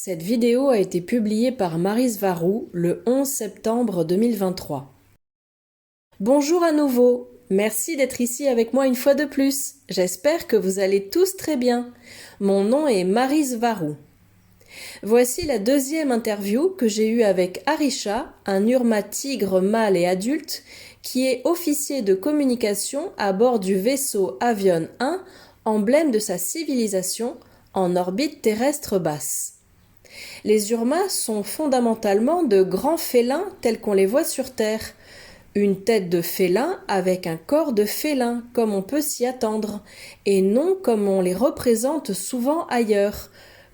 Cette vidéo a été publiée par Maryse Varou le 11 septembre 2023. Bonjour à nouveau, merci d'être ici avec moi une fois de plus. J'espère que vous allez tous très bien. Mon nom est Maryse Varou. Voici la deuxième interview que j'ai eue avec Arisha, un Urma tigre mâle et adulte, qui est officier de communication à bord du vaisseau Avion 1, emblème de sa civilisation, en orbite terrestre basse. Les Urmas sont fondamentalement de grands félins tels qu'on les voit sur Terre. Une tête de félin avec un corps de félin, comme on peut s'y attendre, et non comme on les représente souvent ailleurs,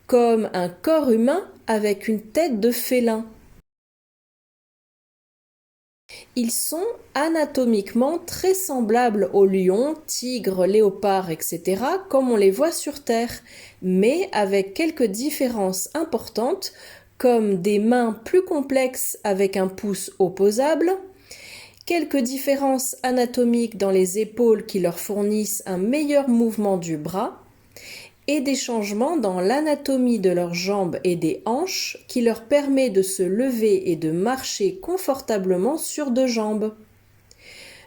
comme un corps humain avec une tête de félin. Ils sont anatomiquement très semblables aux lions, tigres, léopards, etc., comme on les voit sur Terre, mais avec quelques différences importantes, comme des mains plus complexes avec un pouce opposable, quelques différences anatomiques dans les épaules qui leur fournissent un meilleur mouvement du bras, et des changements dans l'anatomie de leurs jambes et des hanches qui leur permet de se lever et de marcher confortablement sur deux jambes.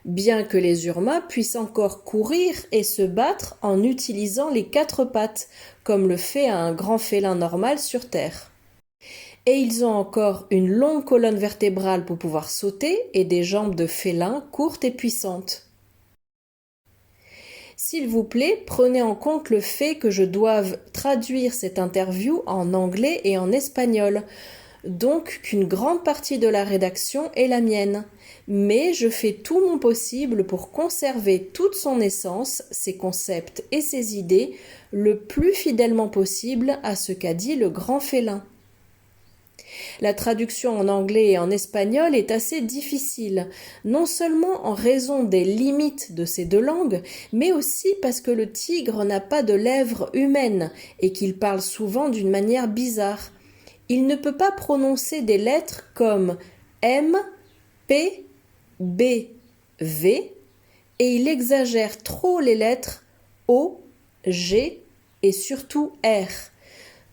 Bien que les Urmas puissent encore courir et se battre en utilisant les quatre pattes, comme le fait un grand félin normal sur Terre. Et ils ont encore une longue colonne vertébrale pour pouvoir sauter et des jambes de félin courtes et puissantes. S'il vous plaît, prenez en compte le fait que je doive traduire cette interview en anglais et en espagnol, donc qu'une grande partie de la rédaction est la mienne. Mais je fais tout mon possible pour conserver toute son essence, ses concepts et ses idées, le plus fidèlement possible à ce qu'a dit le grand félin. La traduction en anglais et en espagnol est assez difficile, non seulement en raison des limites de ces deux langues, mais aussi parce que le tigre n'a pas de lèvres humaines et qu'il parle souvent d'une manière bizarre. Il ne peut pas prononcer des lettres comme M, P, B, V, et il exagère trop les lettres O, G et surtout R,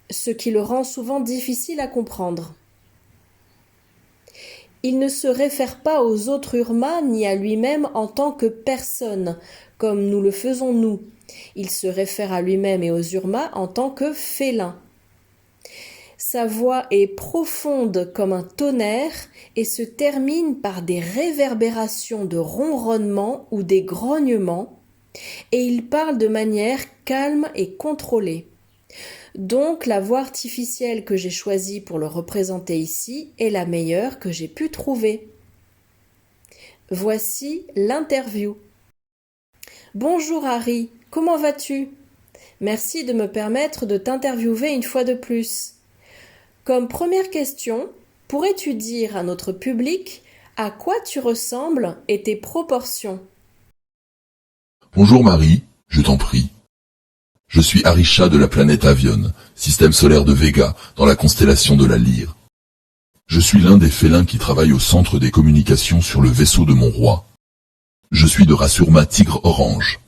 ce qui le rend souvent difficile à comprendre. Il ne se réfère pas aux autres Urmas ni à lui-même en tant que personne, comme nous le faisons nous. Il se réfère à lui-même et aux Urmas en tant que félin. Sa voix est profonde comme un tonnerre et se termine par des réverbérations de ronronnements ou des grognements, et il parle de manière calme et contrôlée. Donc la voix artificielle que j'ai choisie pour le représenter ici est la meilleure que j'ai pu trouver. Voici l'interview. Bonjour Harry, comment vas-tu? Merci de me permettre de t'interviewer une fois de plus. Comme première question, pourrais-tu dire à notre public à quoi tu ressembles et tes proportions? Bonjour Marie, je t'en prie. Je suis Arisha de la planète Avion, système solaire de Vega, dans la constellation de la Lyre. Je suis l'un des félins qui travaille au centre des communications sur le vaisseau de mon roi. Je suis de race Urma tigre orange.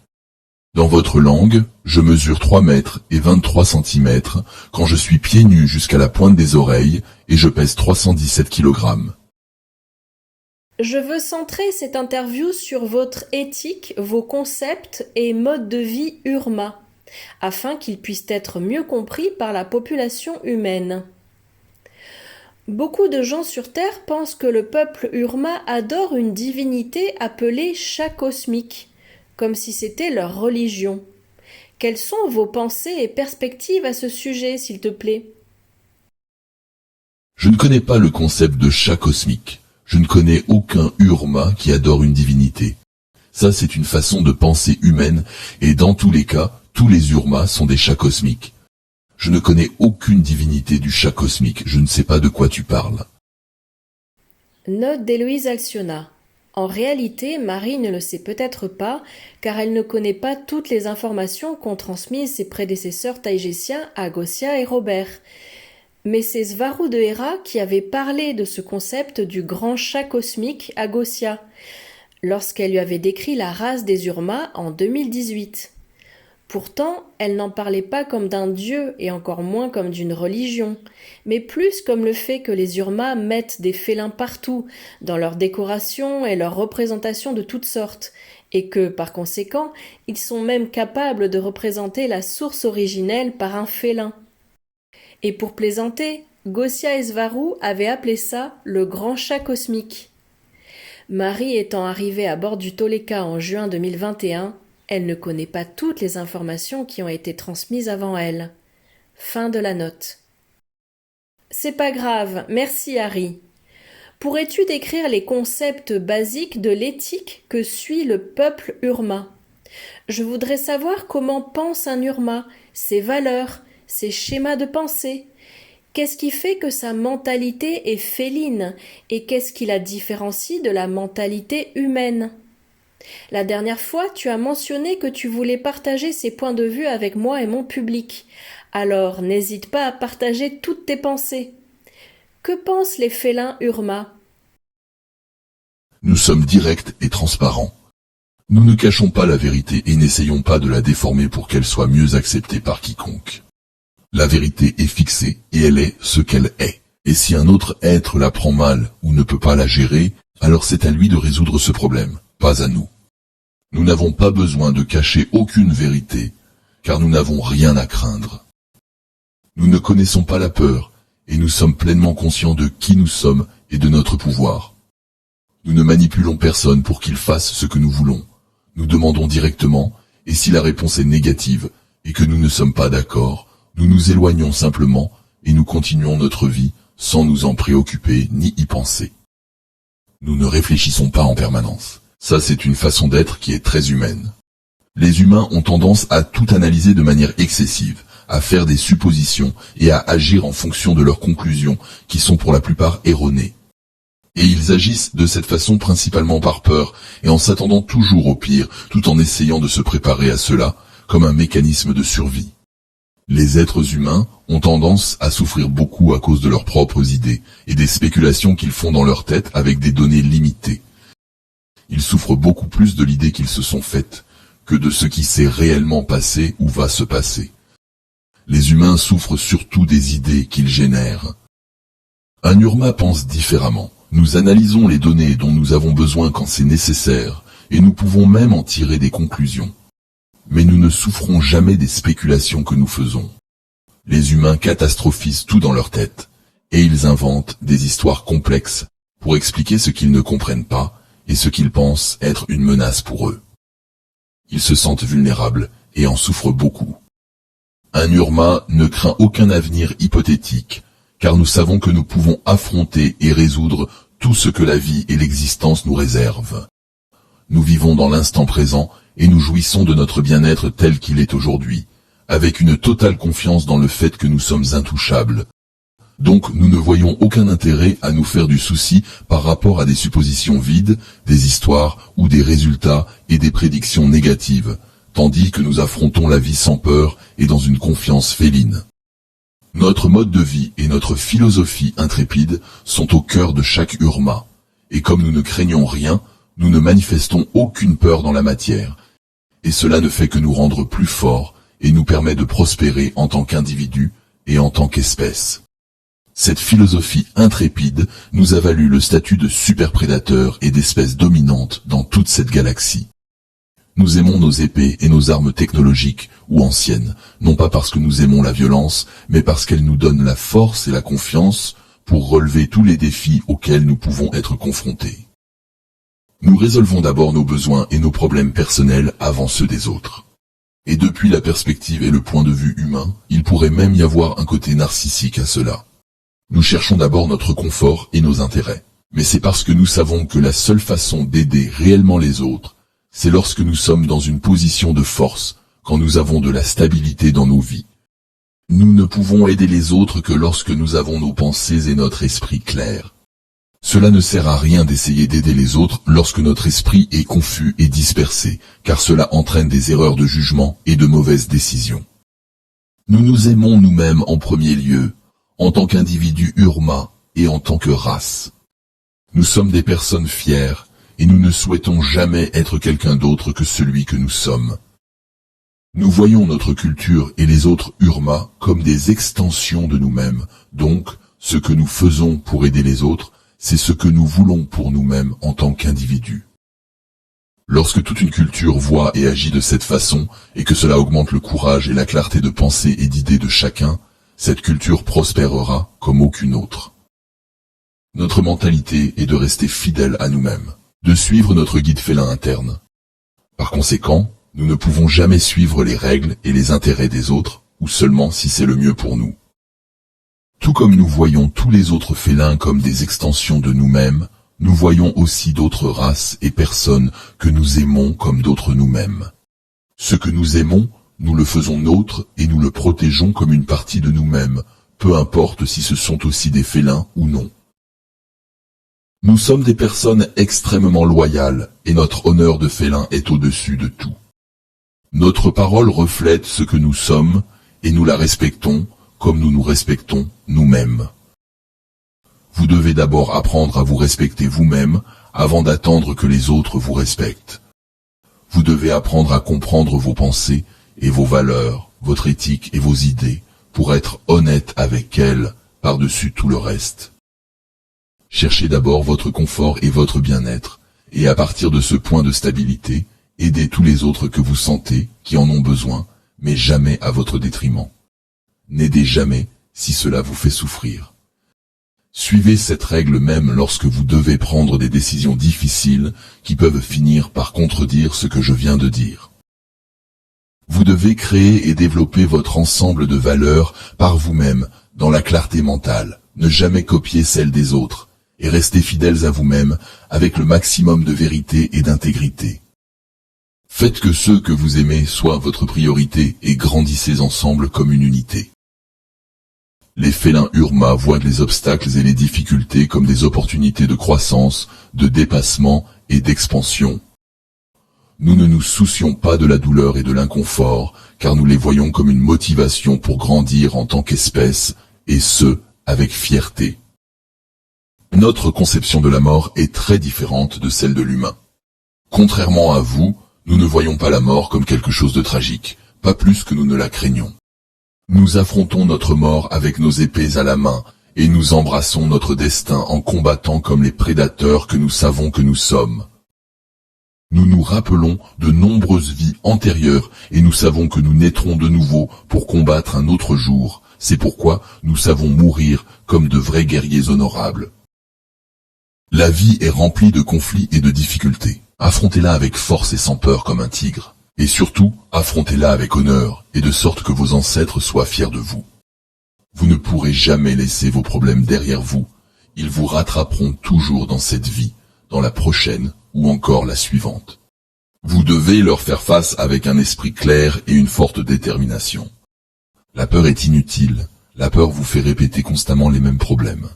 Dans votre langue, je mesure 3 mètres et 23 centimètres quand je suis pieds nus jusqu'à la pointe des oreilles et je pèse 317 kg. Je veux centrer cette interview sur votre éthique, vos concepts et modes de vie Urma, afin qu'ils puissent être mieux compris par la population humaine. Beaucoup de gens sur Terre pensent que le peuple Urma adore une divinité appelée Chat cosmique, comme si c'était leur religion. Quelles sont vos pensées et perspectives à ce sujet, s'il te plaît? Je ne connais pas le concept de chat cosmique. Je ne connais aucun Urma qui adore une divinité. Ça, c'est une façon de penser humaine, et dans tous les cas, tous les Urmas sont des chats cosmiques. Je ne connais aucune divinité du chat cosmique, je ne sais pas de quoi tu parles. Note d'Héloïse Alciona. En réalité, Marie ne le sait peut-être pas, car elle ne connaît pas toutes les informations qu'ont transmises ses prédécesseurs taïgésiens Agossia et Robert. Mais c'est Svaru de Hera qui avait parlé de ce concept du grand chat cosmique Agossia, lorsqu'elle lui avait décrit la race des Urmas en 2018. Pourtant, elle n'en parlait pas comme d'un dieu et encore moins comme d'une religion, mais plus comme le fait que les Urmas mettent des félins partout, dans leurs décorations et leurs représentations de toutes sortes, et que, par conséquent, ils sont même capables de représenter la source originelle par un félin. Et pour plaisanter, Gosia Esvarou avait appelé ça le grand chat cosmique. Marie étant arrivée à bord du Toleka en juin 2021, elle ne connaît pas toutes les informations qui ont été transmises avant elle. Fin de la note. C'est pas grave, merci Harry. Pourrais-tu décrire les concepts basiques de l'éthique que suit le peuple Urma? Je voudrais savoir comment pense un Urma, ses valeurs, ses schémas de pensée. Qu'est-ce qui fait que sa mentalité est féline et qu'est-ce qui la différencie de la mentalité humaine? La dernière fois, tu as mentionné que tu voulais partager ces points de vue avec moi et mon public. Alors, n'hésite pas à partager toutes tes pensées. Que pensent les félins Urma? Nous sommes directs et transparents. Nous ne cachons pas la vérité et n'essayons pas de la déformer pour qu'elle soit mieux acceptée par quiconque. La vérité est fixée et elle est ce qu'elle est. Et si un autre être la prend mal ou ne peut pas la gérer, alors c'est à lui de résoudre ce problème, pas à nous. Nous n'avons pas besoin de cacher aucune vérité, car nous n'avons rien à craindre. Nous ne connaissons pas la peur, et nous sommes pleinement conscients de qui nous sommes et de notre pouvoir. Nous ne manipulons personne pour qu'il fasse ce que nous voulons. Nous demandons directement, et si la réponse est négative, et que nous ne sommes pas d'accord, nous nous éloignons simplement, et nous continuons notre vie, sans nous en préoccuper ni y penser. Nous ne réfléchissons pas en permanence. Ça, c'est une façon d'être qui est très humaine. Les humains ont tendance à tout analyser de manière excessive, à faire des suppositions et à agir en fonction de leurs conclusions, qui sont pour la plupart erronées. Et ils agissent de cette façon principalement par peur, et en s'attendant toujours au pire, tout en essayant de se préparer à cela, comme un mécanisme de survie. Les êtres humains ont tendance à souffrir beaucoup à cause de leurs propres idées, et des spéculations qu'ils font dans leur tête avec des données limitées. Ils souffrent beaucoup plus de l'idée qu'ils se sont faites, que de ce qui s'est réellement passé ou va se passer. Les humains souffrent surtout des idées qu'ils génèrent. Un Urma pense différemment. Nous analysons les données dont nous avons besoin quand c'est nécessaire, et nous pouvons même en tirer des conclusions. Mais nous ne souffrons jamais des spéculations que nous faisons. Les humains catastrophisent tout dans leur tête, et ils inventent des histoires complexes pour expliquer ce qu'ils ne comprennent pas et ce qu'ils pensent être une menace pour eux. Ils se sentent vulnérables et en souffrent beaucoup. Un Urma ne craint aucun avenir hypothétique, car nous savons que nous pouvons affronter et résoudre tout ce que la vie et l'existence nous réservent. Nous vivons dans l'instant présent et nous jouissons de notre bien-être tel qu'il est aujourd'hui, avec une totale confiance dans le fait que nous sommes intouchables. Donc nous ne voyons aucun intérêt à nous faire du souci par rapport à des suppositions vides, des histoires ou des résultats et des prédictions négatives, tandis que nous affrontons la vie sans peur et dans une confiance féline. Notre mode de vie et notre philosophie intrépide sont au cœur de chaque Urma, et comme nous ne craignons rien, nous ne manifestons aucune peur dans la matière, et cela ne fait que nous rendre plus forts et nous permet de prospérer en tant qu'individus et en tant qu'espèce. Cette philosophie intrépide nous a valu le statut de superprédateur et d'espèce dominante dans toute cette galaxie. Nous aimons nos épées et nos armes technologiques ou anciennes, non pas parce que nous aimons la violence, mais parce qu'elles nous donnent la force et la confiance pour relever tous les défis auxquels nous pouvons être confrontés. Nous résolvons d'abord nos besoins et nos problèmes personnels avant ceux des autres. Et depuis la perspective et le point de vue humain, il pourrait même y avoir un côté narcissique à cela. Nous cherchons d'abord notre confort et nos intérêts. Mais c'est parce que nous savons que la seule façon d'aider réellement les autres, c'est lorsque nous sommes dans une position de force, quand nous avons de la stabilité dans nos vies. Nous ne pouvons aider les autres que lorsque nous avons nos pensées et notre esprit clairs. Cela ne sert à rien d'essayer d'aider les autres lorsque notre esprit est confus et dispersé, car cela entraîne des erreurs de jugement et de mauvaises décisions. Nous nous aimons nous-mêmes en premier lieu, en tant qu'individus Urma et en tant que race. Nous sommes des personnes fières, et nous ne souhaitons jamais être quelqu'un d'autre que celui que nous sommes. Nous voyons notre culture et les autres Urma comme des extensions de nous-mêmes, donc ce que nous faisons pour aider les autres, c'est ce que nous voulons pour nous-mêmes en tant qu'individus. Lorsque toute une culture voit et agit de cette façon, et que cela augmente le courage et la clarté de pensée et d'idées de chacun, cette culture prospérera comme aucune autre. Notre mentalité est de rester fidèle à nous-mêmes, de suivre notre guide félin interne. Par conséquent, nous ne pouvons jamais suivre les règles et les intérêts des autres, ou seulement si c'est le mieux pour nous. Tout comme nous voyons tous les autres félins comme des extensions de nous-mêmes, nous voyons aussi d'autres races et personnes que nous aimons comme d'autres nous-mêmes. Ce que nous aimons, nous le faisons nôtre et nous le protégeons comme une partie de nous-mêmes, peu importe si ce sont aussi des félins ou non. Nous sommes des personnes extrêmement loyales et notre honneur de félin est au-dessus de tout. Notre parole reflète ce que nous sommes et nous la respectons comme nous nous respectons nous-mêmes. Vous devez d'abord apprendre à vous respecter vous-même avant d'attendre que les autres vous respectent. Vous devez apprendre à comprendre vos pensées et vos valeurs, votre éthique et vos idées pour être honnête avec elles par-dessus tout le reste. Cherchez d'abord votre confort et votre bien-être, et à partir de ce point de stabilité, aidez tous les autres que vous sentez, qui en ont besoin, mais jamais à votre détriment. N'aidez jamais si cela vous fait souffrir. Suivez cette règle même lorsque vous devez prendre des décisions difficiles qui peuvent finir par contredire ce que je viens de dire. Vous devez créer et développer votre ensemble de valeurs par vous-même, dans la clarté mentale, ne jamais copier celles des autres, et restez fidèles à vous-même avec le maximum de vérité et d'intégrité. Faites que ceux que vous aimez soient votre priorité et grandissez ensemble comme une unité. Les félins Urma voient les obstacles et les difficultés comme des opportunités de croissance, de dépassement et d'expansion. Nous ne nous soucions pas de la douleur et de l'inconfort, car nous les voyons comme une motivation pour grandir en tant qu'espèce, et ce, avec fierté. Notre conception de la mort est très différente de celle de l'humain. Contrairement à vous, nous ne voyons pas la mort comme quelque chose de tragique, pas plus que nous ne la craignons. Nous affrontons notre mort avec nos épées à la main, et nous embrassons notre destin en combattant comme les prédateurs que nous savons que nous sommes. Nous nous rappelons de nombreuses vies antérieures, et nous savons que nous naîtrons de nouveau pour combattre un autre jour. C'est pourquoi nous savons mourir comme de vrais guerriers honorables. La vie est remplie de conflits et de difficultés. Affrontez-la avec force et sans peur comme un tigre. Et surtout, affrontez-la avec honneur, et de sorte que vos ancêtres soient fiers de vous. Vous ne pourrez jamais laisser vos problèmes derrière vous. Ils vous rattraperont toujours dans cette vie, dans la prochaine, ou encore la suivante. Vous devez leur faire face avec un esprit clair et une forte détermination. La peur est inutile. La peur vous fait répéter constamment les mêmes problèmes.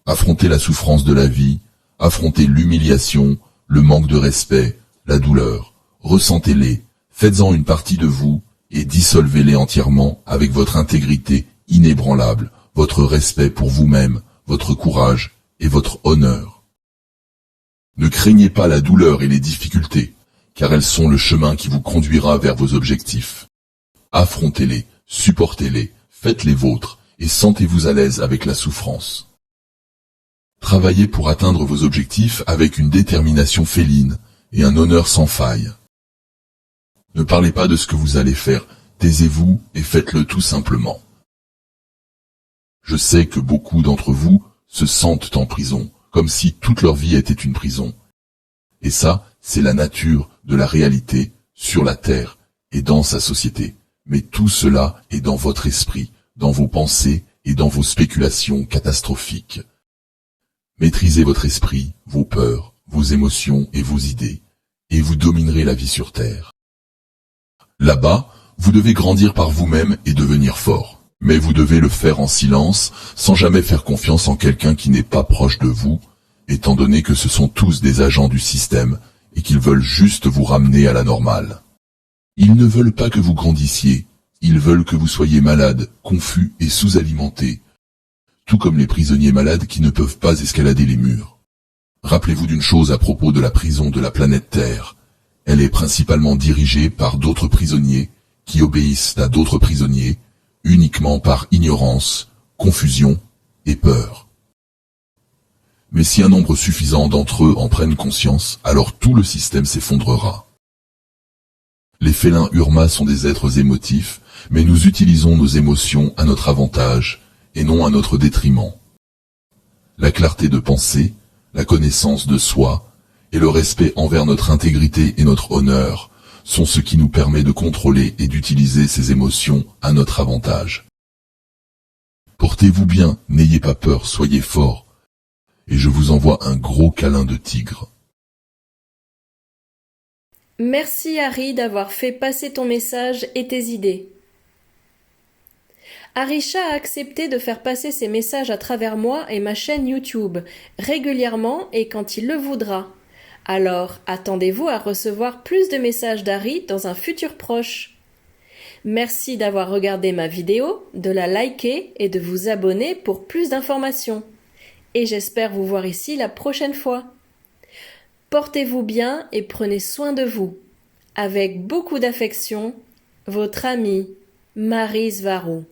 Affrontez la souffrance de la vie, affrontez l'humiliation, le manque de respect, la douleur. Ressentez-les, faites-en une partie de vous, et dissolvez-les entièrement avec votre intégrité inébranlable, votre respect pour vous-même, votre courage et votre honneur. Ne craignez pas la douleur et les difficultés, car elles sont le chemin qui vous conduira vers vos objectifs. Affrontez-les, supportez-les, faites-les vôtres, et sentez-vous à l'aise avec la souffrance. Travaillez pour atteindre vos objectifs avec une détermination féline et un honneur sans faille. Ne parlez pas de ce que vous allez faire, taisez-vous et faites-le tout simplement. Je sais que beaucoup d'entre vous se sentent en prison, comme si toute leur vie était une prison. Et ça, c'est la nature de la réalité sur la terre et dans sa société. Mais tout cela est dans votre esprit, dans vos pensées et dans vos spéculations catastrophiques. Maîtrisez votre esprit, vos peurs, vos émotions et vos idées, et vous dominerez la vie sur terre. Là-bas, vous devez grandir par vous-même et devenir fort. Mais vous devez le faire en silence, sans jamais faire confiance en quelqu'un qui n'est pas proche de vous, étant donné que ce sont tous des agents du système et qu'ils veulent juste vous ramener à la normale. Ils ne veulent pas que vous grandissiez, ils veulent que vous soyez malade, confus et sous-alimenté, tout comme les prisonniers malades qui ne peuvent pas escalader les murs. Rappelez-vous d'une chose à propos de la prison de la planète Terre. Elle est principalement dirigée par d'autres prisonniers qui obéissent à d'autres prisonniers uniquement par ignorance, confusion et peur. Mais si un nombre suffisant d'entre eux en prennent conscience, alors tout le système s'effondrera. Les félins Urma sont des êtres émotifs, mais nous utilisons nos émotions à notre avantage et non à notre détriment. La clarté de pensée, la connaissance de soi et le respect envers notre intégrité et notre honneur sont ce qui nous permet de contrôler et d'utiliser ces émotions à notre avantage. Portez-vous bien, n'ayez pas peur, soyez forts, et je vous envoie un gros câlin de tigre. Merci Harry d'avoir fait passer ton message et tes idées. Arisha a accepté de faire passer ses messages à travers moi et ma chaîne YouTube, régulièrement et quand il le voudra. Alors, attendez-vous à recevoir plus de messages d'Harry dans un futur proche. Merci d'avoir regardé ma vidéo, de la liker et de vous abonner pour plus d'informations. Et j'espère vous voir ici la prochaine fois. Portez-vous bien et prenez soin de vous. Avec beaucoup d'affection, votre amie Marie Svarou.